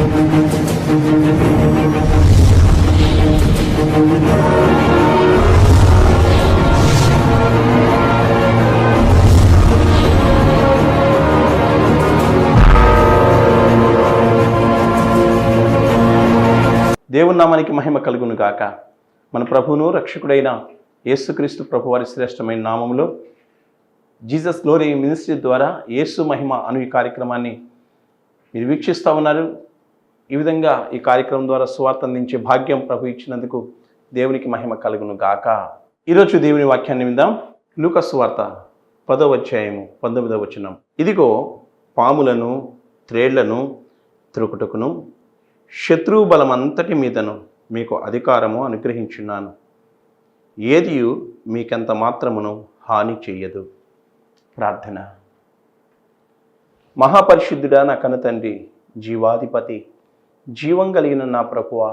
దేవుని నామానికి మహిమ కలుగును గాక. మన ప్రభువును రక్షకుడైన యేసుక్రీస్తు ప్రభు వారి శ్రేష్టమైన నామములో జీసస్ గ్లోరీ మినిస్ట్రీ ద్వారా యేసు మహిమ అను ఈ కార్యక్రమాన్ని మీరు వీక్షిస్తూ ఉన్నారు. ఈ విధంగా ఈ కార్యక్రమం ద్వారా సువార్త అందించే భాగ్యం ప్రభు ఇచ్చినందుకు దేవునికి మహిమ కలుగును గాక. ఈరోజు దేవుని వాక్యాన్ని విందాం. లూకా సువార్త 10వ అధ్యాయము 19వ వచనం. ఇదిగో పాములను త్రేళ్లను త్రొక్కుటకును శత్రువు బలమంతటి మీదను మీకు అధికారము అనుగ్రహించున్నాను. ఏదియు మీకెంత మాత్రమును హాని చెయ్యదు. ప్రార్థన. మహాపరిశుద్ధుడా, నా కన్నతండ్రి, జీవాధిపతి, జీవం కలిగిన నా ప్రభువా,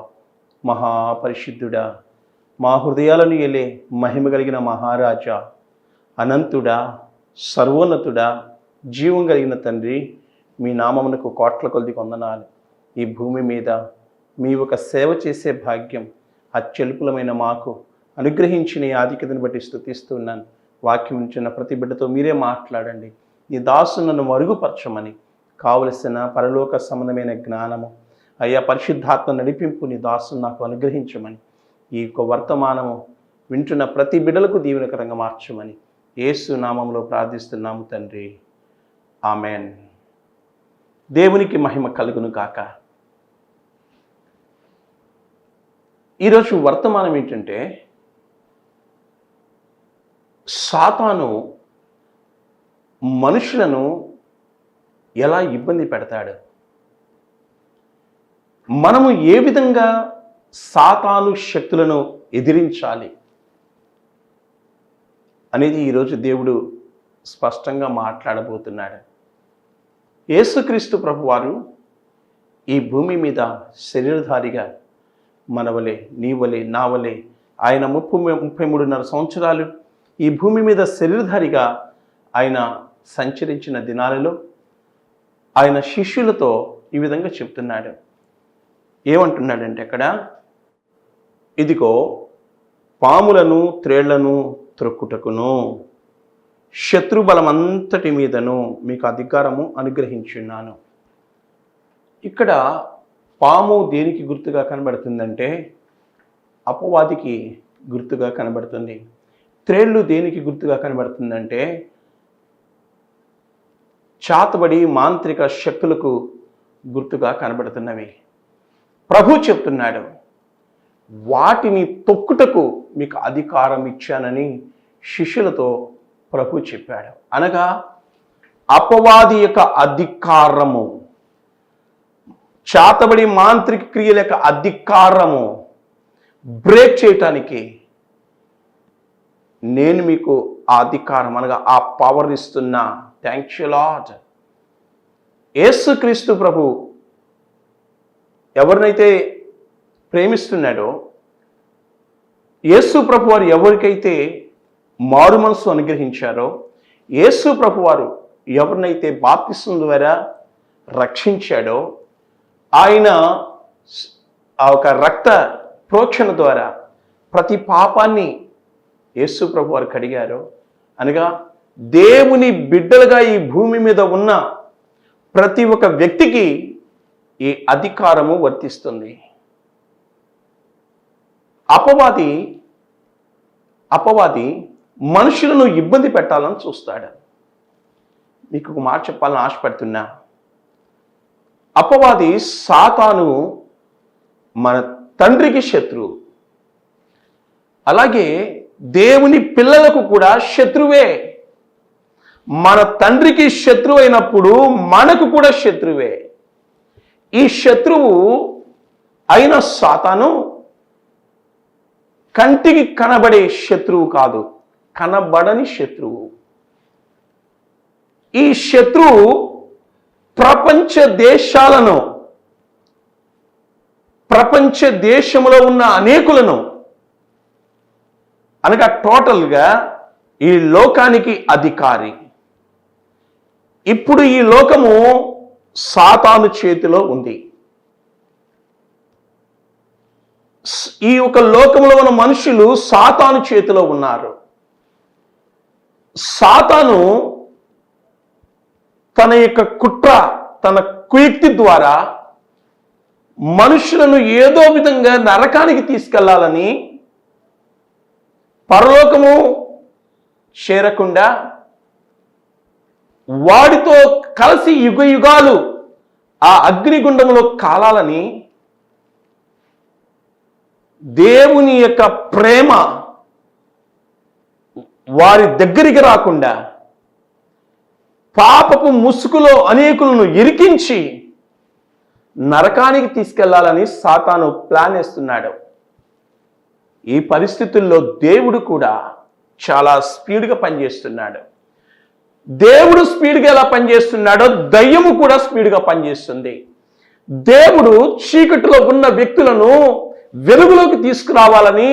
మహాపరిశుద్ధుడా, మా హృదయాలను ఏలే మహిమ కలిగిన మహారాజా, అనంతుడా, సర్వోన్నతుడా, జీవం కలిగిన తండ్రి, మీ నామమునకు కోట్ల కొలది వందనాలు. ఈ భూమి మీద మీ ఒక సేవ చేసే భాగ్యం అత్యల్పులమైన మాకు అనుగ్రహించిన ఈ ఆధిక్యతను బట్టి స్తుతిస్తున్నాను. వాక్యం ఇచ్చిన ప్రతి బిడ్డతో మీరే మాట్లాడండి. నీ దాసు నన్ను మరుగుపరచమని కావలసిన పరలోక సంబంధమైన జ్ఞానము, అయ్యా పరిశుద్ధాత్మ నడిపింపు నీ దాసును నాకు అనుగ్రహించమని, ఈ యొక్క వర్తమానము వింటున్న ప్రతి బిడ్డలకు దీవెనకరంగా మార్చమని యేసు నామములో ప్రార్థిస్తున్నాము తండ్రి. ఆమెన్. దేవునికి మహిమ కలుగును గాక. ఈరోజు వర్తమానం ఏంటంటే, సాతాను మనుషులను ఎలా ఇబ్బంది పెడతాడు, మనము ఏ విధంగా సాతాను శక్తులను ఎదిరించాలి అనేది ఈరోజు దేవుడు స్పష్టంగా మాట్లాడబోతున్నాడు. యేసుక్రీస్తు ప్రభువారు ఈ భూమి మీద శరీరధారిగా మన వలె, నీ వలె, నా వలె ఆయన 33.5 సంవత్సరాలు ఈ భూమి మీద శరీరధారిగా ఆయన సంచరించిన దినాలలో ఆయన శిష్యులతో ఈ విధంగా చెప్తున్నాడు. ఏమంటున్నాడంటే అక్కడ, ఇదిగో పాములను త్రేళ్లను త్రొక్కుటకును శత్రుబలమంతటి మీదను మీకు అధికారము అనుగ్రహించున్నాను. ఇక్కడ పాము దేనికి గుర్తుగా కనబడుతుందంటే అపవాదికి గుర్తుగా కనబడుతుంది. త్రేళ్ళు దేనికి గుర్తుగా కనబడుతుందంటే చాతబడి మాంత్రిక శక్తులకు గుర్తుగా కనబడుతున్నవి. ప్రభు చెప్తున్నాడు, వాటిని తొక్కుటకు మీకు అధికారం ఇచ్చానని శిష్యులతో ప్రభు చెప్పాడు. అనగా అపవాది యొక్క అధికారము, చాతబడి మాంత్రిక క్రియల యొక్క అధికారము బ్రేక్ చేయటానికి నేను మీకు ఆ అధికారం అనగా ఆ పవర్ ఇస్తున్నా. Thank you lord. యేసుక్రీస్తు ప్రభు ఎవరినైతే ప్రేమిస్తున్నాడో, యేసు ప్రభు వారు ఎవరికైతే మారు మనసు అనుగ్రహించారో, యేసు ప్రభు వారు ఎవరినైతే బాప్తిస్మం ద్వారా రక్షించాడో, ఆయన ఆ ఒక రక్త ప్రోక్షణ ద్వారా ప్రతి పాపాన్ని యేసు ప్రభు వారు కడిగారో, అనగా దేవుని బిడ్డలుగా ఈ భూమి మీద ఉన్న ప్రతి ఒక్క వ్యక్తికి ఈ అధికారము వర్తిస్తుంది. అపవాది మనుషులను ఇబ్బంది పెట్టాలని చూస్తాడు. మీకు ఒక మాట చెప్పాలని ఆశపడుతున్నా. అపవాది సాతాను మన తండ్రికి శత్రువు, అలాగే దేవుని పిల్లలకు కూడా శత్రువే. మన తండ్రికి శత్రువు అయినప్పుడు మనకు కూడా శత్రువే. ఈ శత్రువు అయిన సాతాను కంటికి కనబడే శత్రువు కాదు, కనబడని శత్రువు. ఈ శత్రువు ప్రపంచ దేశములో ఉన్న అనేకులను, అనగా టోటల్గా ఈ లోకానికి అధికారి. ఇప్పుడు ఈ లోకము సాతాను చేతిలో ఉంది. ఈ యొక్క లోకంలో ఉన్న మనుషులు సాతాను చేతిలో ఉన్నారు. సాతాను తన యొక్క కుట్ర, తన కుయుక్తి ద్వారా మనుషులను ఏదో విధంగా నరకానికి తీసుకెళ్లాలని, పరలోకము చేరకుండా వాడితో కలిసి యుగ యుగాలు ఆ అగ్నిగుండంలో కాలాలని, దేవుని యొక్క ప్రేమ వారి దగ్గరికి రాకుండా పాపపు ముసుగులో అనేకులను ఇరికించి నరకానికి తీసుకెళ్లాలని సాతాను ప్లాన్ వేస్తున్నాడు. ఈ పరిస్థితుల్లో దేవుడు కూడా చాలా స్పీడ్గా పనిచేస్తున్నాడు. దేవుడు స్పీడ్గా ఎలా పనిచేస్తున్నాడో దయ్యము కూడా స్పీడ్గా పనిచేస్తుంది. దేవుడు చీకటిలో ఉన్న వ్యక్తులను వెలుగులోకి తీసుకురావాలని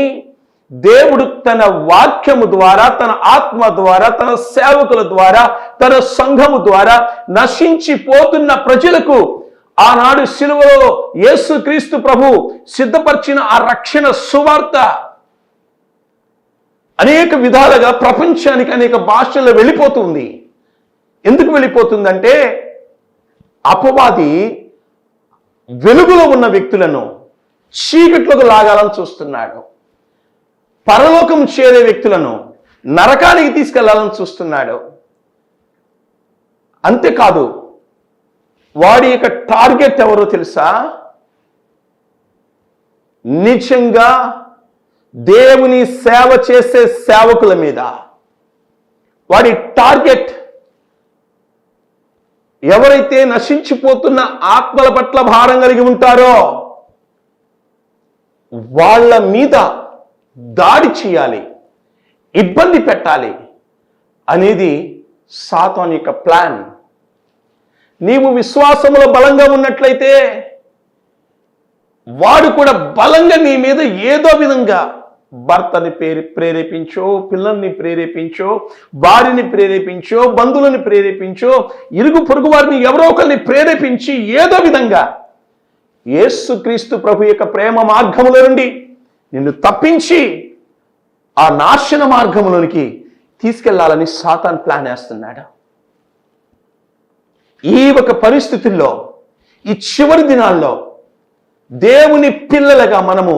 దేవుడు తన వాక్యము ద్వారా, తన ఆత్మ ద్వారా, తన సేవకుల ద్వారా, తన సంఘము ద్వారా నశించిపోతున్న ప్రజలకు ఆనాడు సిలువలో యేసుక్రీస్తు ప్రభు సిద్ధపరిచిన ఆ రక్షణ సువార్త అనేక విధాలుగా ప్రపంచానికి అనేక భాషల్లో వెళ్ళిపోతుంది. ఎందుకు వెళ్ళిపోతుందంటే అపవాది వెలుగులో ఉన్న వ్యక్తులను చీకట్లోకి లాగాలని చూస్తున్నాడు. పరలోకం చేరే వ్యక్తులను నరకానికి తీసుకెళ్లాలని చూస్తున్నాడు. అంతేకాదు, వాడి యొక్క టార్గెట్ ఎవరో తెలుసా? నిజంగా దేవుని సేవ చేసే సేవకుల మీద వాడి టార్గెట్ ఎవరైతే నశించిపోతున్న ఆత్మల పట్ల భారం కలిగి ఉంటారో వాళ్ళ మీద దాడి చేయాలి, ఇబ్బంది పెట్టాలి అనేది సాతాను యొక్క ప్లాన్. నీవు విశ్వాసంలో బలంగా ఉన్నట్లయితే వాడు కూడా బలంగా నీ మీద ఏదో విధంగా భర్తని ప్రేరేపించో, పిల్లల్ని ప్రేరేపించో, భార్యని ప్రేరేపించో, బంధువులని ప్రేరేపించో, ఇరుగు పొరుగు వారిని ఎవరో ఒకరిని ప్రేరేపించి ఏదో విధంగా యేసుక్రీస్తు ప్రభు యొక్క ప్రేమ మార్గములో నుండి నిన్ను తప్పించి ఆ నాశన మార్గంలోనికి తీసుకెళ్లాలని సాతాను ప్లాన్ వేస్తున్నాడు. ఈ ఒక పరిస్థితుల్లో, ఈ చివరి దినాల్లో దేవుని పిల్లలుగా మనము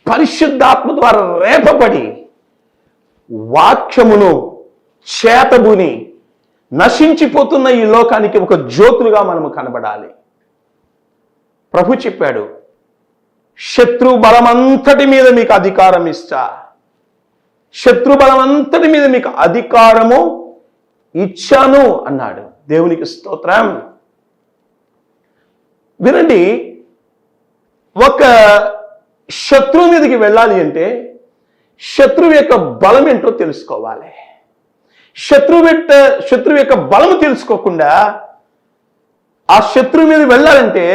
పరిశుద్ధాత్మ ద్వారా రేపబడి వాక్యమును చేతబుని నశించిపోతున్న ఈ లోకానికి ఒక జ్యోతులుగా మనము కనబడాలి. ప్రభు చెప్పాడు, శత్రు బలమంతటి మీద మీకు అధికారం ఇస్తా. శత్రు బలమంతటి మీద మీకు అధికారము ఇచ్చాను అన్నాడు. దేవునికి స్తోత్రం. వినండి, ఒక శత్రువు మీదకి వెళ్ళాలి అంటే శత్రువు యొక్క బలం ఏంటో తెలుసుకోవాలి. శత్రువు యొక్క బలము తెలుసుకోకుండా ఆ శత్రువు మీద వెళ్ళాలంటే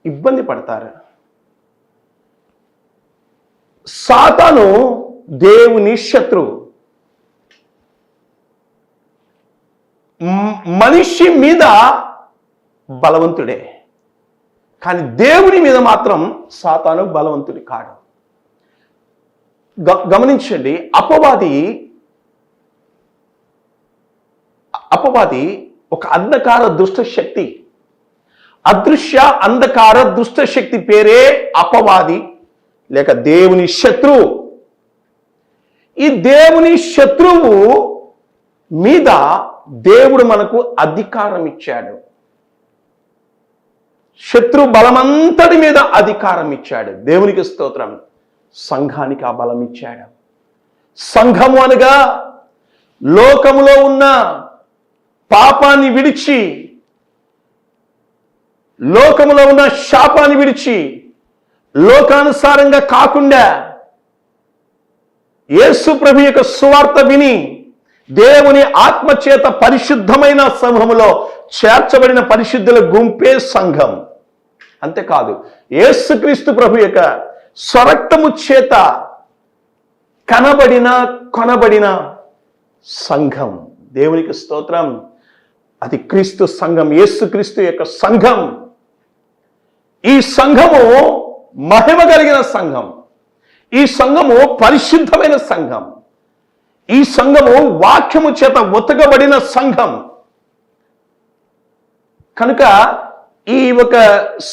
ఇబ్బంది పడతారు. సాతాను దేవుని శత్రువు. మనిషి మీద బలవంతుడే, కానీ దేవుని మీద మాత్రం సాతాను బలవంతుడి కాడు. గమనించండి, అపవాది ఒక అంధకార దుష్ట శక్తి. అదృశ్య అంధకార దుష్ట శక్తి పేరే అపవాది లేక దేవుని శత్రువు. ఈ దేవుని శత్రువు మీద దేవుడు మనకు అధికారం ఇచ్చాడు. శత్రు బలమంతటి మీద అధికారం ఇచ్చాడు. దేవునికి స్తోత్రం. సంఘానికి ఆ బలం ఇచ్చాడు. సంఘము అనగా లోకములో ఉన్న పాపాన్ని విడిచి, లోకములో ఉన్న శాపాన్ని విడిచి, లోకానుసారంగా కాకుండా యేసు ప్రభు యొక్క సువార్త విని దేవుని ఆత్మచేత పరిశుద్ధమైన సమూహములో చేర్చబడిన పరిశుద్ధుల గుంపే సంఘం. అంతేకాదు, యేసుక్రీస్తు ప్రభు యొక్క స్వరక్తము చేత కొనబడిన సంఘం. దేవునికి స్తోత్రం. అది క్రీస్తు సంఘం, యేసుక్రీస్తు యొక్క సంఘం. ఈ సంఘము మహిమ కలిగిన సంఘం. ఈ సంఘము పరిశుద్ధమైన సంఘం. ఈ సంఘము వాక్యము చేత ఉతకబడిన సంఘం. కనుక ఈ ఒక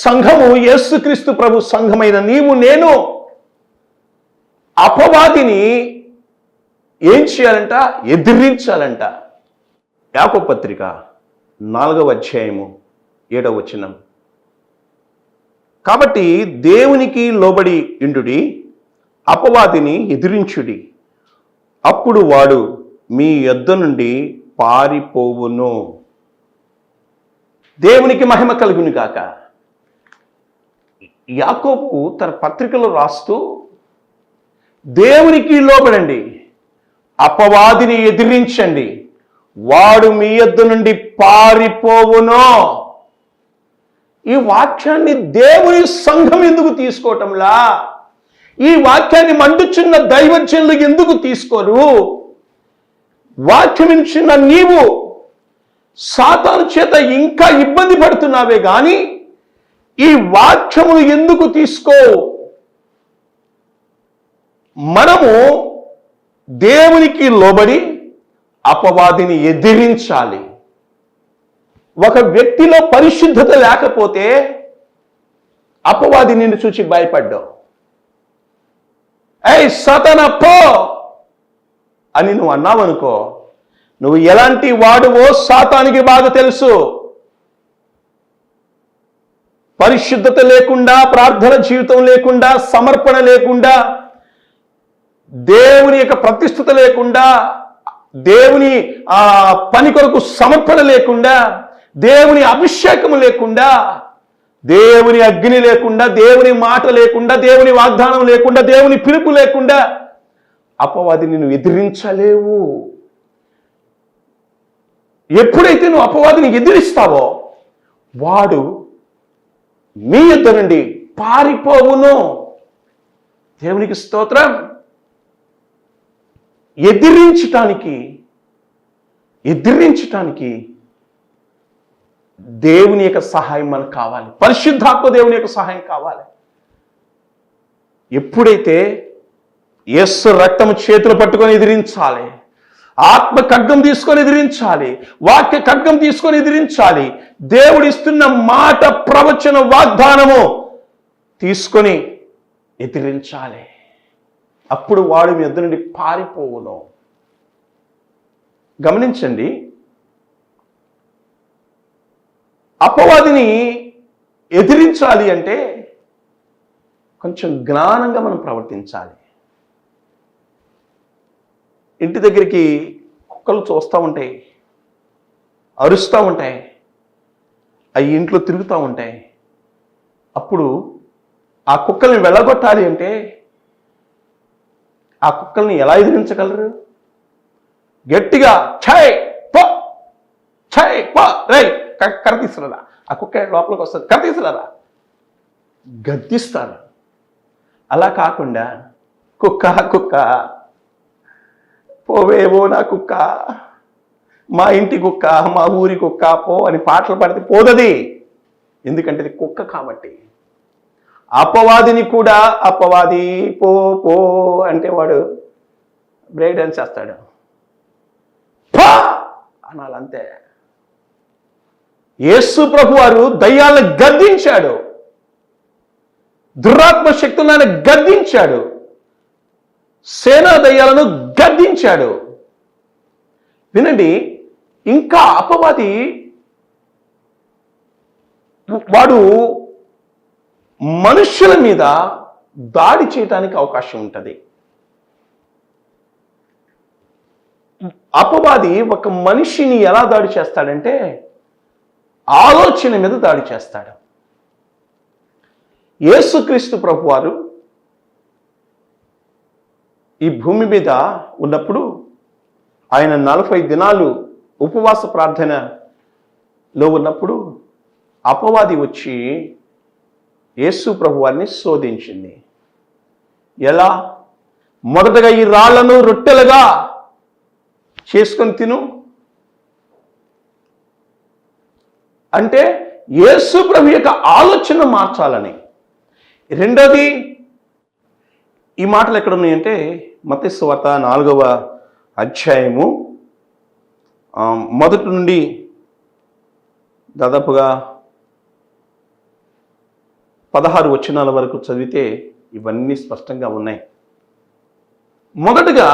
సంఘము యేసుక్రీస్తు ప్రభు సంఘమైన నీవు నేను అపవాదిని ఏం చేయాలంట? ఎదిరించాలంట. యాకోబు పత్రిక 4వ అధ్యాయము 7వ వచనం. కాబట్టి దేవునికి లోబడి ఇండుడి, అపవాదిని ఎదిరించుడి, అప్పుడు వాడు మీ యొద్ద నుండి పారిపోవును. దేవునికి మహిమ కలుగును గాక. యాకోబు తన పత్రికలో రాస్తూ దేవునికి లోబడండి, అపవాదిని ఎదిరించండి, వాడు మీ యొద్ద నుండి పారిపోవును. ఈ వాక్యాన్ని దేవుని సంఘం ఎందుకు తీసుకోవటంలా? ఈ వాక్యాన్ని మండుచున్న దైవజనులు ఎందుకు తీసుకోరు? వాక్యం ఇచ్చిన నీవు సాతాను చేత ఇంకా ఇబ్బంది పడుతున్నావే గాని ఈ వాక్యమును ఎందుకు తీసుకో? మనము దేవునికి లోబడి అపవాదిని ఎదిరించాలి. ఒక వ్యక్తిలో పరిశుద్ధత లేకపోతే అపవాది నిన్ను చూచి భయపడ్డావు. ఏయ్ సాతానా పో అని నువ్వు అన్నావనుకో, నువ్వు ఎలాంటి వాడువో సాతానికి బాగా తెలుసు. పరిశుద్ధత లేకుండా, ప్రార్థన జీవితం లేకుండా, సమర్పణ లేకుండా, దేవుని యొక్క ప్రతిష్ఠత లేకుండా, దేవుని పని కొరకు సమర్పణ లేకుండా, దేవుని అభిషేకం లేకుండా, దేవుని అగ్ని లేకుండా, దేవుని మాట లేకుండా, దేవుని వాగ్దానం లేకుండా, దేవుని పిలుపు లేకుండా అపవాదిని నువ్వు ఎదిరించలేవు. ఎప్పుడైతే నువ్వు అపవాదిని ఎదిరిస్తావో వాడు మీ యొద్ద నుండి పారిపోవును. దేవునికి స్తోత్రం. ఎదిరించటానికి దేవుని యొక్క సహాయం మనకు కావాలి. పరిశుద్ధాత్మ దేవుని యొక్క సహాయం కావాలి. ఎప్పుడైతే యేసు రక్తము చేతులు పట్టుకొని ఎదిరించాలి, ఆత్మ ఖడ్గం తీసుకొని ఎదిరించాలి, వాక్య ఖడ్గం తీసుకొని ఎదిరించాలి, దేవుడు ఇస్తున్న మాట, ప్రవచన, వాగ్దానము తీసుకొని ఎదిరించాలి. అప్పుడు వాడు మీ యొద్ద నుండి పారిపోవును. గమనించండి, అపవాదిని ఎదిరించాలి అంటే కొంచెం జ్ఞానంగా మనం ప్రవర్తించాలి. ఇంటి దగ్గరికి కుక్కలు చూస్తూ ఉంటాయి, అరుస్తూ ఉంటాయి, అవి ఇంట్లో తిరుగుతూ ఉంటాయి. అప్పుడు ఆ కుక్కల్ని వెళ్ళగొట్టాలి అంటే ఆ కుక్కల్ని ఎలా ఎదిరించగలరు? గట్టిగా ఛై పో, ఛై పో, రై కర్ర తీసుకురా, ఆ కుక్క లోపలికి వస్తుంది, కర్ర తీసుకురా, గద్దిస్తారు. అలా కాకుండా కుక్క కుక్క పోవేవో నా కుక్క, మా ఇంటి కుక్క, మా ఊరి కుక్క పో అని పాటలు పాడితే పోదది. ఎందుకంటే ఇది కుక్క కాబట్టి. అపవాదిని కూడా అపవాది పో పో అంటే వాడు బ్రేక్ డాన్స్ చేస్తాడు, పో అనాలంతే. యేసు ప్రభు వారు దయ్యాలను గద్దించాడు, దురాత్మ శక్తులను ఆయన గద్దించాడు, సేనా దయ్యాలను గద్దించాడు. వినండి, ఇంకా అపవాది వాడు మనుష్యుల మీద దాడి చేయడానికి అవకాశం ఉంటుంది. అపవాది ఒక మనిషిని ఎలా దాడి చేస్తాడంటే ఆలోచన మీద దాడి చేస్తాడు. యేసుక్రీస్తు ప్రభువారు ఈ భూమి మీద ఉన్నప్పుడు ఆయన 40 దినాలు ఉపవాస ప్రార్థనలో ఉన్నప్పుడు అపవాది వచ్చి యేసు ప్రభువారిని శోధించింది. ఎలా? మొదటగా ఈ రాళ్లను రొట్టెలుగా చేసుకొని తిను అంటే యేసు ప్రభు యొక్క ఆలోచన మార్చాలని. రెండోది, ఈ మాటలు ఎక్కడ ఉన్నాయంటే మత్తయి సువార్త 4వ అధ్యాయము మొదటి నుండి దాదాపుగా 16 వచనాల వరకు చదివితే ఇవన్నీ స్పష్టంగా ఉన్నాయి. మొదటగా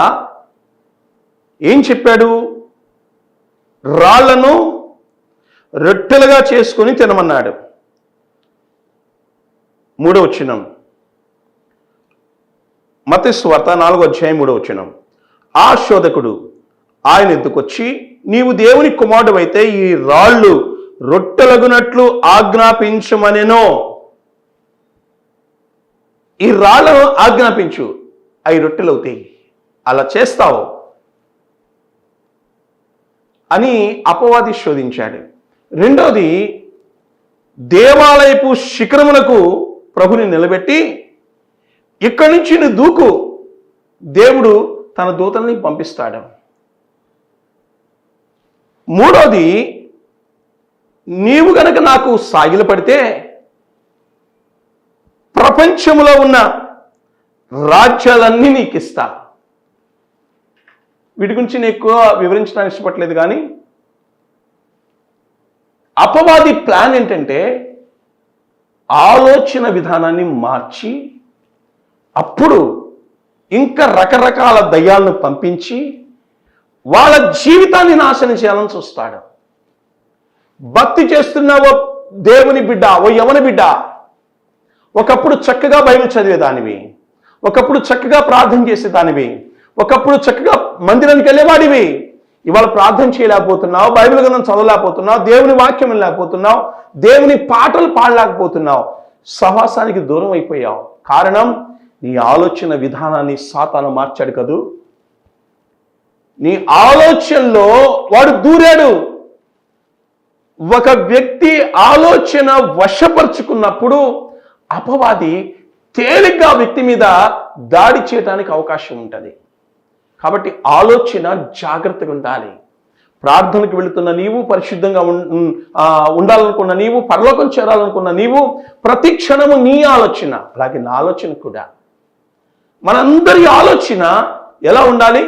ఏం చెప్పాడు? రాళ్లను రొట్టెలుగా చేసుకొని తినమన్నాడు. 3వ వచనం, మత్తయి సువార్త 4వ అధ్యాయం 3వ వచనం. ఆ శోధకుడు ఆయన ఎద్దుకొచ్చి, నీవు దేవుని కుమారుడవైతే ఈ రాళ్ళు రొట్టెలగునట్లు ఆజ్ఞాపించమనెనో. ఈ రాళ్లను ఆజ్ఞాపించు, అవి రొట్టెలవుతాయి, అలా చేస్తావు అని అపవాది శోధించాడు. రెండోది, దేవాలయపు శిఖరములకు ప్రభుని నిలబెట్టి, ఇక్కడి నుంచి నువ్వు దూకు, దేవుడు తన దూతల్ని పంపిస్తాడు. మూడోది, నీవు గనక నాకు సాగిలపడితే ప్రపంచంలో ఉన్న రాజ్యాలన్నీ నీకు ఇస్తా. వీటి గురించి నేను ఎక్కువ వివరించడానికి ఇష్టపడలేదు, కానీ అపవాది ప్లాన్ ఏంటంటే ఆలోచన విధానాన్ని మార్చి అప్పుడు ఇంకా రకరకాల దయ్యాలను పంపించి వాళ్ళ జీవితాన్ని నాశనం చేయాలని చూస్తాడు. భక్తి చేస్తున్నావో దేవుని బిడ్డ, ఓ యవన బిడ్డ, ఒకప్పుడు చక్కగా బైబిల్ చదివేదానివి, ఒకప్పుడు చక్కగా ప్రార్థన చేసేదానివి, ఒకప్పుడు చక్కగా మందిరానికి వెళ్ళేవాడివి. ఇవాళ ప్రార్థన చేయలేకపోతున్నావు, బైబిల్ గ్రంథం చదవలేకపోతున్నావు, దేవుని వాక్యం లేకపోతున్నావు, దేవుని పాటలు పాడలేకపోతున్నావు, సహవాసానికి దూరం అయిపోయావు. కారణం, నీ ఆలోచన విధానాన్ని సాతాను మార్చాడు కదూ. నీ ఆలోచనలో వాడు దూరాడు. ఒక వ్యక్తి ఆలోచన వశపరుచుకున్నప్పుడు అపవాది తేలిగ్గా వ్యక్తి మీద దాడి చేయడానికి అవకాశం ఉంటుంది. కాబట్టి ఆలోచన జాగ్రత్తగా ఉండాలి. ప్రార్థనకు వెళుతున్న నీవు, పరిశుద్ధంగా ఉండాలనుకున్న నీవు, పరలోకం చేరాలనుకున్న నీవు, ప్రతి క్షణము నీ ఆలోచన, అలాగే నా ఆలోచన కూడా, మనందరి ఆలోచన ఎలా ఉండాలి?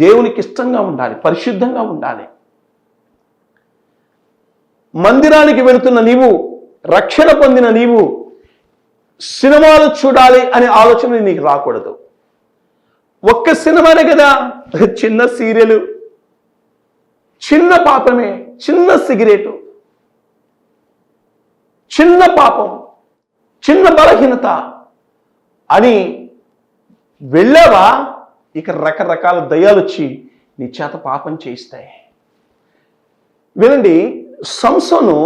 దేవునికి ఇష్టంగా ఉండాలి, పరిశుద్ధంగా ఉండాలి. మందిరానికి వెళుతున్న నీవు, రక్షణ పొందిన నీవు సినిమాలు చూడాలి అనే ఆలోచన నీకు రాకూడదు. ఒక్క సినిమానే కదా, చిన్న సీరియలు, చిన్న పాపమే, చిన్న సిగరెటు, చిన్న పాపం, చిన్న బలహీనత అని వెళ్ళావా, ఇక రకరకాల దయ్యాలు వచ్చి నీ చేత పాపం చేయిస్తాయి. వినండి, సంసోను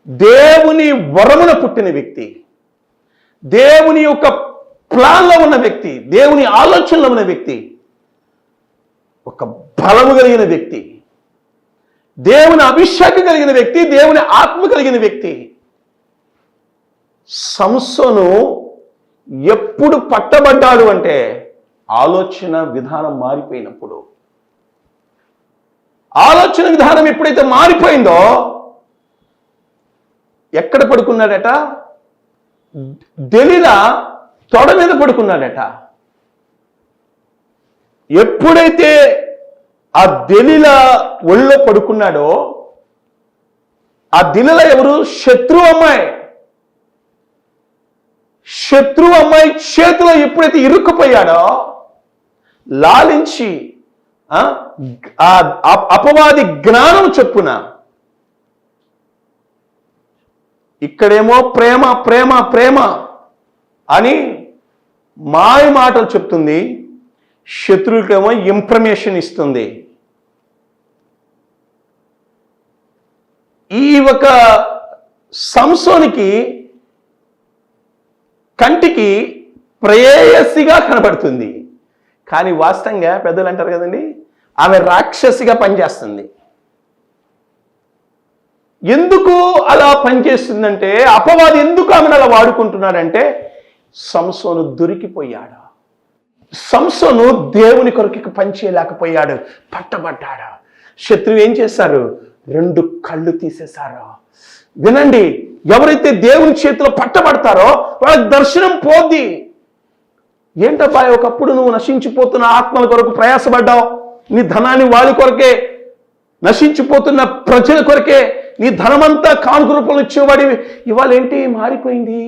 దేవుని వరమున పుట్టిన వ్యక్తి, దేవుని యొక్క ప్లాన్లో ఉన్న వ్యక్తి, దేవుని ఆలోచనలో ఉన్న వ్యక్తి, ఒక బలము కలిగిన వ్యక్తి, దేవుని అభిషేకం కలిగిన వ్యక్తి, దేవుని ఆత్మ కలిగిన వ్యక్తి. సంసోను ఎప్పుడు పట్టబడ్డాడు అంటే ఆలోచన విధానం మారిపోయినప్పుడు. ఆలోచన విధానం ఎప్పుడైతే మారిపోయిందో, ఎక్కడ పడుకున్నాడట? దెలీలా తొడ మీద పడుకున్నాడట. ఎప్పుడైతే ఆ దెలీలా ఒళ్ళో పడుకున్నాడో, ఆ దెలీలా ఎవరు? శత్రు అమ్మాయి. శత్రు అమ్మాయి చేతిలో ఎప్పుడైతే ఇరుక్కుపోయాడో, లాలించి అపవాది జ్ఞానం చొప్పున, ఇక్కడేమో ప్రేమ ప్రేమ ప్రేమ అని మాయ మాటలు చెప్తుంది, శత్రువులకేమో ఇన్ఫర్మేషన్ ఇస్తుంది. ఈ ఒక సంసోనికి కంటికి ప్రేయసిగా కనబడుతుంది, కానీ వాస్తవంగా పెద్దలు అంటారు కదండి, ఆమె రాక్షసిగా పనిచేస్తుంది. ఎందుకు అలా పనిచేస్తుందంటే, అపవాది ఎందుకు ఆమెను అలా వాడుకుంటున్నాడంటే, సంసోను దొరికిపోయాడు. సంసోను దేవుని కొరకు పనిచేయలేకపోయాడు, పట్టబడ్డాడు. శత్రువు ఏం చేశారు? 2 కళ్ళు తీసేశారు. వినండి, ఎవరైతే దేవుని చేతిలో పట్టబడతారో వాళ్ళకి దర్శనం పోద్ది. ఏంటబ్బా ఒకప్పుడు నువ్వు నశించిపోతున్న ఆత్మల కొరకు ప్రయాసపడ్డావు, నీ ధనాన్ని వాళ్ళ కొరకే, నశించిపోతున్న ప్రజల కొరకే నీ ధనమంతా కానుక రూపంలో ఇచ్చేవాడివి, ఇవాళ ఏంటి మారిపోయింది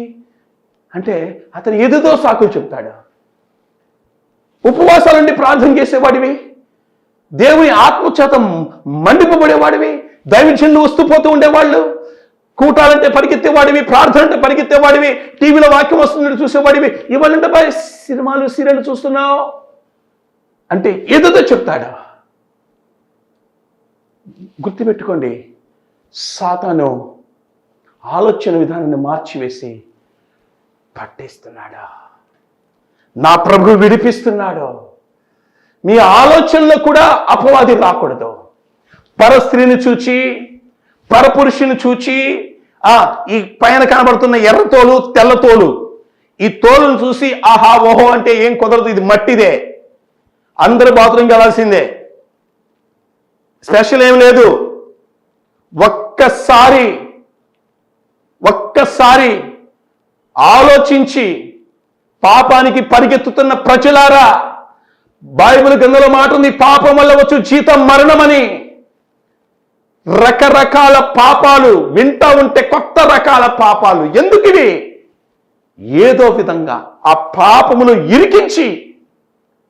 అంటే అతను ఏదేదో సాకులు చెప్తాడు. ఉపవాసాలండి ప్రార్థన చేసేవాడివి, దేవుని ఆత్మచేత మండిపబడేవాడివి, దైవజనులు వస్తూ పోతూ ఉండేవాళ్ళు, కూటాలంటే పరిగెత్తేవాడివి, ప్రార్థన అంటే పరిగెత్తేవాడివి, టీవీలో వాక్యం వస్తుందంటే చూసేవాడివి, ఇవాళంటే బాయ్ సినిమాలు సీరియల్ చూస్తున్నావు అంటే ఏదేదో చెప్తాడు. గుర్తుపెట్టుకోండి, సాతాను ఆలోచన విధానాన్ని మార్చివేసి పట్టేస్తున్నాడు. నా ప్రభు విడిపిస్తున్నాడు. మీ ఆలోచనలో కూడా అపవాది రాకూడదు. పరస్త్రీని చూచి, పరపురుషుని చూచి, ఈ పైన కనబడుతున్న ఎర్రతోలు తెల్లతోలు, ఈ తోలును చూసి ఆహా ఓహో అంటే ఏం కుదరదు, ఇది మట్టిదే, అందరూ బాత్రూమ్కి వెళ్ళాల్సిందే, స్పెషల్ ఏం లేదు. ఒక్కసారి ఆలోచించి పాపానికి పరిగెత్తుతున్న ప్రజలారా, బైబిల్ గ్రంథంలో మాట ఉంది, పాపం వల్ల వచ్చు జీతం మరణమని. రకరకాల పాపాలు వింటా ఉంటే, కొత్త రకాల పాపాలు. ఎందుకు ఇవి? ఏదో విధంగా ఆ పాపమును ఇరికించి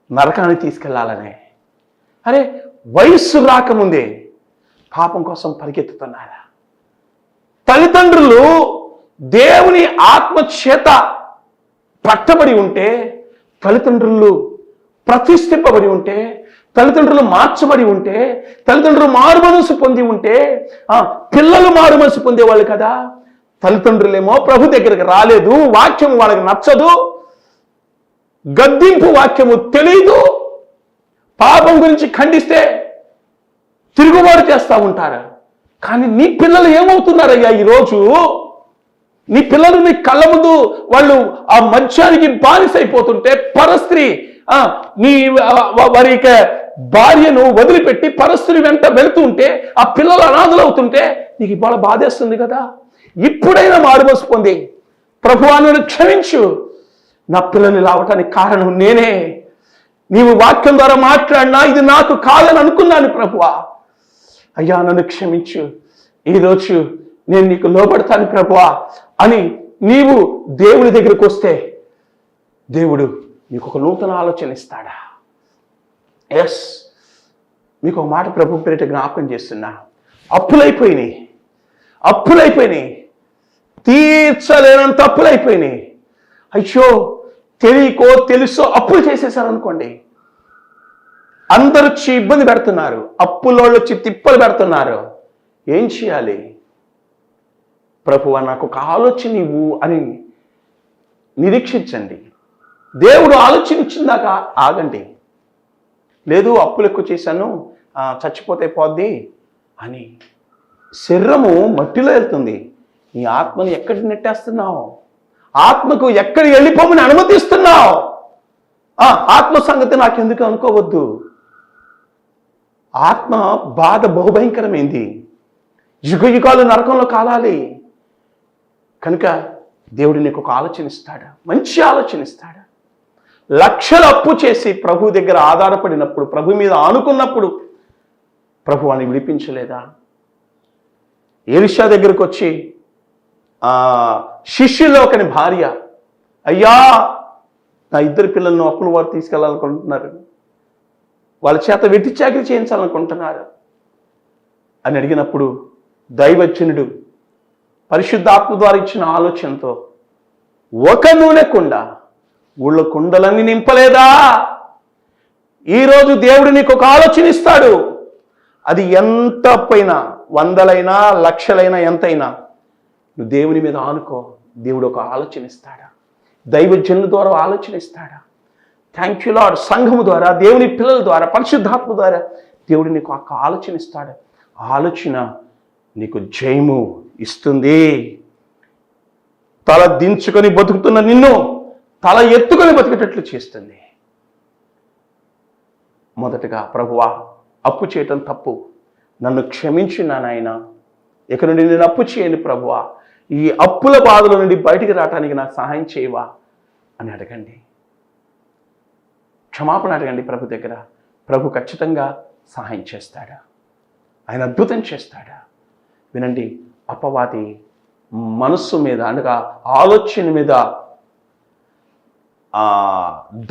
నరకాన్ని తీసుకెళ్లాలనే. అరే వయస్సు రాకముందే పాపం కోసం పరిగెత్తుతున్నారా? తల్లిదండ్రులు దేవుని ఆత్మ చేత పట్టబడి ఉంటే, తల్లిదండ్రులు ప్రతిష్ఠింపబడి ఉంటే, తల్లిదండ్రులు మార్చబడి ఉంటే, తల్లిదండ్రులు మారుమనసు పొంది ఉంటే, పిల్లలు మారుమనసు పొందేవాళ్ళు కదా. తల్లిదండ్రులేమో ప్రభు దగ్గరికి రాలేదు, వాక్యం వాళ్ళకి నచ్చదు, గద్దింపు వాక్యము తెలియదు, పాపం గురించి ఖండిస్తే తిరుగుబాటు చేస్తూ ఉంటారు. కానీ నీ పిల్లలు ఏమవుతున్నారయ్యా ఈరోజు? నీ పిల్లలు నీ కళ్ళ ముందు వాళ్ళు ఆ మద్యానికి బానిసైపోతుంటే, పరస్త్రీ నీ వారి భార్యను వదిలిపెట్టి పరస్త్రీ వెంట వెళుతుంటే, ఆ పిల్లలు అనాథలు అవుతుంటే నీకు ఇవాళ బాధేస్తుంది కదా. ఇప్పుడైనా మారుమనసు పొంది, ప్రభువా నన్ను క్షమించు, నా పిల్లలు లావటానికి కారణం నేనే, నీవు వాక్యం ద్వారా మాట్లాడినా ఇది నాకు కాదని అనుకున్నాను ప్రభువా, అయ్యా నన్ను క్షమించు, ఈరోజు నేను నీకు లోబడతాను ప్రభువా అని నీవు దేవుని దగ్గరికి వస్తే, దేవుడు మీకు ఒక నూతన ఆలోచన ఇస్తాడా? ఎస్, మీకు ఒక మాట ప్రభు పేరిట జ్ఞాపకం చేస్తున్నా. అప్పులైపోయినాయి, తీర్చలేనంత అప్పులైపోయినాయి. అయ్యో తెలియకో తెలుసో అప్పులు చేసేసారనుకోండి, అందరూ వచ్చి ఇబ్బంది పెడుతున్నారు, అప్పులోళ్ళు వచ్చి తిప్పలు పెడుతున్నారు. ఏం చేయాలి? ప్రభువా నాకు ఒక ఆలోచన ఇవ్వు అని నిరీక్షించండి. దేవుడు ఆలోచన ఇచ్చిందాక ఆగండి. లేదు అప్పులు ఎక్కువ చేశాను, చచ్చిపోతే పోద్ది అని. శరీరము మట్టిలో వెళ్తుంది, నీ ఆత్మను ఎక్కడికి నెట్టేస్తున్నావు? ఆత్మకు ఎక్కడి వెళ్ళిపోమని అనుమతిస్తున్నావు? ఆత్మ సంగతి నాకెందుకు అనుకోవద్దు. ఆత్మ బాధ బహుభయంకరమైంది, యుగయుగాలు నరకంలో కాలాలి. కనుక దేవుడు నీకు ఒక ఆలోచన ఇస్తాడు, మంచి ఆలోచన ఇస్తాడు. లక్షలు అప్పు చేసి ప్రభు దగ్గర ఆధారపడినప్పుడు, ప్రభు మీద ఆనుకున్నప్పుడు ప్రభు అని విడిపించలేదా? ఎలీషా దగ్గరకు వచ్చి శిష్యుల్లో ఒకని భార్య, అయ్యా నా 2 పిల్లలను అప్పుల వారు తీసుకెళ్లాలనుకుంటున్నారు, వాళ్ళ చేత వెట్టి చాకరీ చేయించాలనుకుంటున్నారు అని అడిగినప్పుడు, దైవజనుడు పరిశుద్ధాత్మ ద్వారా ఇచ్చిన ఆలోచనతో, ఒక నూనె కుండ ఊళ్ళో కుండలన్నీ నింపలేదా? ఈరోజు దేవుడు నీకు ఒక ఆలోచన ఇస్తాడు. అది ఎంత పైన, 100లైనా 1,00,000లైనా ఎంతైనా, నువ్వు దేవుని మీద ఆనుకో, దేవుడు ఒక ఆలోచన ఇస్తాడా? దైవజనుల ద్వారా ఆలోచన ఇస్తాడా? Thank you lord. సంఘము ద్వారా, దేవుని పిల్లల ద్వారా, పరిశుద్ధాత్మ ద్వారా దేవుడు నీకు ఒక ఆలోచన ఇస్తాడు. ఆలోచన నీకు జయము ఇస్తుంది. తల దించుకొని బతుకుతున్న నిన్ను తల ఎత్తుకొని బతికేటట్లు చేస్తుంది. మొదటగా ప్రభువా అప్పు చేయటం తప్పు, నన్ను క్షమించు నా నాయన, ఇక నుండి నేను అప్పు చేయను ప్రభువా, ఈ అప్పుల బాధల నుండి బయటికి రావడానికి నాకు సహాయం చేయవా అని అడగండి. క్షమాపణ అడగండి ప్రభు దగ్గర. ప్రభు ఖచ్చితంగా సహాయం చేస్తాడా? ఆయన అద్భుతం చేస్తాడా? వినండి, అపవాది మనస్సు మీద అనగా ఆలోచన మీద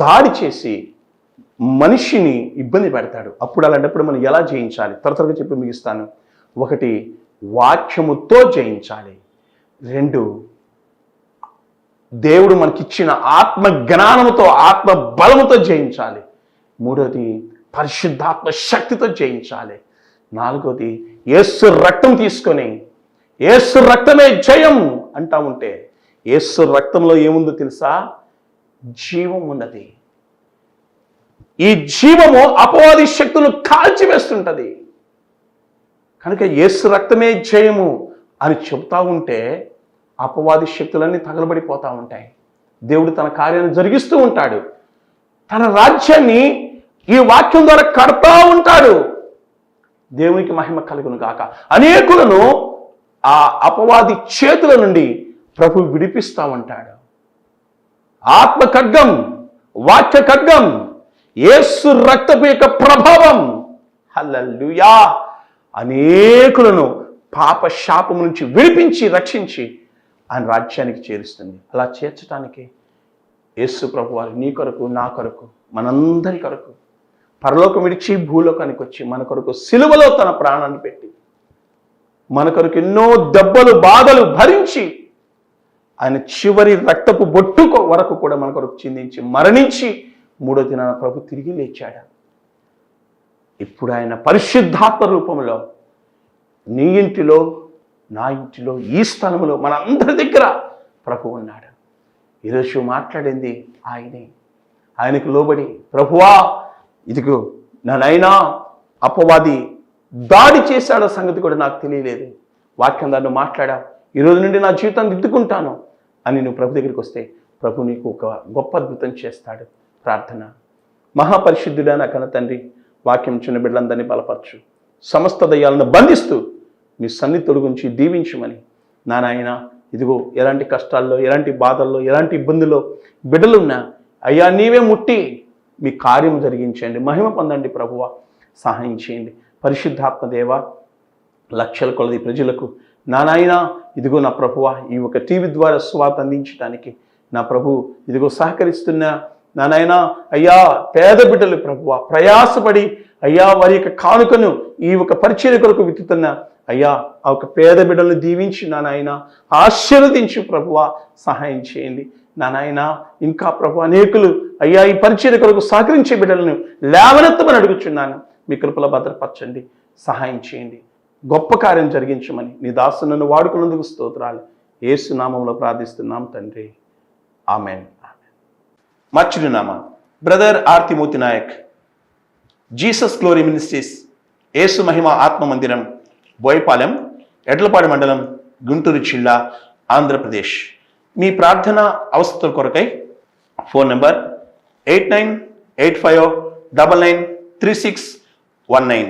దాడి చేసి మనిషిని ఇబ్బంది పెడతాడు. అప్పుడు అలాంటప్పుడు మనం ఎలా జయించాలి? త్వరగా చెప్పి ముగిస్తాను. 1, వాక్యముతో జయించాలి. 2, దేవుడు మనకిచ్చిన ఆత్మ జ్ఞానముతో, ఆత్మ బలముతో జయించాలి. 3, పరిశుద్ధాత్మ శక్తితో జయించాలి. 4, యేసు రక్తం తీసుకొని, యేసు రక్తమే జయం అంటా ఉంటే, యేసు రక్తంలో ఏముందో తెలుసా? జీవం ఉన్నది. ఈ జీవము అపవాది శక్తులను కాల్చివేస్తుంటది. కనుక యేసు రక్తమే జయము అని చెప్తా ఉంటే అపవాది శక్తులన్నీ తగలబడిపోతూ ఉంటాయి. దేవుడు తన కార్యాన్ని జరిగిస్తూ ఉంటాడు. తన రాజ్యాన్ని ఈ వాక్యం ద్వారా కడతా ఉంటాడు. దేవునికి మహిమ కలుగును గాక. అనేకులను ఆ అపవాది చేతుల నుండి ప్రభు విడిపిస్తూ ఉంటాడు. ఆత్మ ఖడ్గం, వాక్య ఖడ్గం, యేసు రక్తపు యొక్క ప్రభావం, హల్లెలూయా, అనేకులను పాప శాపము నుంచి విడిపించి రక్షించి ఆయన రాజ్యానికి చేరుస్తుంది. అలా చేర్చడానికి యేసు ప్రభు వారు నీ కొరకు, నా కొరకు, మనందరి కొరకు పరలోకం విడిచి భూలోకానికి వచ్చి మన కొరకు సిలువలో తన ప్రాణాన్ని పెట్టి మన కొరకు ఎన్నో దెబ్బలు బాధలు భరించి ఆయన చివరి రక్తపు బొట్టు వరకు కూడా మన కొరకు చిందించి మరణించి 3వ దినాన ప్రభు తిరిగి లేచాడు. ఇప్పుడు ఆయన పరిశుద్ధాత్మ రూపంలో నీ ఇంటిలో, నా ఇంటిలో, ఈ స్థలంలో మన అందరి దగ్గర ప్రభు ఉన్నాడు. ఈరోజు మాట్లాడింది ఆయనే. ఆయనకు లోబడి, ప్రభువా ఇదిగో నాయనా అపవాది దాడి చేశాడో సంగతి కూడా నాకు తెలియలేదు, వాక్యం దాన్ని మాట్లాడా, ఈరోజు నుండి నా జీవితాన్ని దిద్దుకుంటాను అని నువ్వు ప్రభు దగ్గరికి వస్తే ప్రభు నీకు ఒక గొప్ప అద్భుతం చేస్తాడు. ప్రార్థన. మహాపరిశుద్ధుడా నా కన్న తండ్రి, వాక్యం చిన్న బిడ్డలందరినీ బలపరచు, సమస్త దయ్యాలను బంధిస్తూ మీ సన్నిధి తొలగించి దీవించమని నాయన. ఇదిగో ఎలాంటి కష్టాల్లో, ఎలాంటి బాధల్లో, ఎలాంటి ఇబ్బందుల్లో బిడ్డలున్నా అయ్యా నీవే ముట్టి మీ కార్యం జరిగించండి, మహిమ పొందండి ప్రభువా, సహాయం చేయండి. పరిశుద్ధాత్మ దేవ, లక్షల కొలది ప్రజలకు నాయన ఇదిగో నా ప్రభువా ఈ ఒక టీవీ ద్వారా స్వార్థ అందించడానికి నా ప్రభు ఇదిగో సహకరిస్తున్న నాయన అయ్యా పేద బిడ్డలు ప్రభువా ప్రయాసపడి అయ్యా వారి యొక్క కానుకను ఈ ఒక పరిచర్య కొరకు విత్తుతున్న అయ్యా ఆ ఒక పేద బిడ్డలను దీవించి నాయన ఆశీర్వదించు ప్రభువా, సహాయం చేయండి నాయన. ఇంకా ప్రభు అనేకులు అయ్యా ఈ పరిచర్య కొరకు సహకరించే బిడ్డలను లేవనెత్తమని అడుగుచున్నాను. మీ కృపల భద్రపరచండి, సహాయం చేయండి, గొప్ప కార్యం జరిగించమని నీ దాసును నన్ను వాడుకున్నందుకు స్తోత్రాలు. యేసు నామంలో ప్రార్థిస్తున్నాం తండ్రి, ఆమెన్. మా చిరునామా brother R Timothy Nayak, Jesus Glory Ministries, యేసు మహిమ ఆత్మ మందిరం, బోయపాలెం, ఎడ్లపాడు మండలం, గుంటూరు జిల్లా, ఆంధ్రప్రదేశ్. మీ ప్రార్థన అవసరాల కొరకై ఫోన్ నెంబర్ 8985993619.